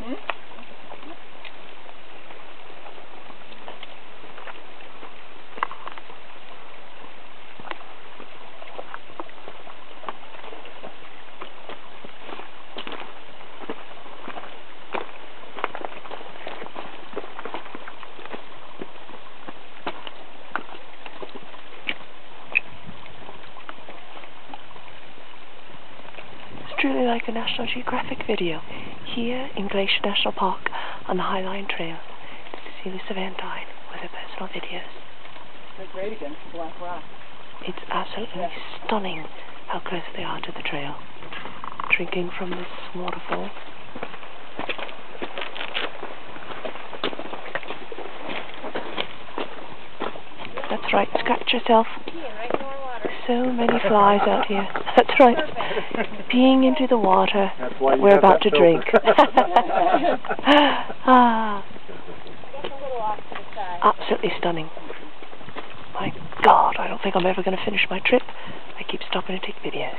It's truly like a National Geographic video here in Glacier National Park on the Highline Trail. This is Celia Savantine with her personal videos. They're great against the black rock. It's absolutely stunning how close they are to the trail. Drinking from this waterfall. That's right, scratch yourself. So many flies out here. That's right. Peeing into the water we're about to drink. Absolutely stunning. My God, I don't think I'm ever going to finish my trip. I keep stopping to take videos.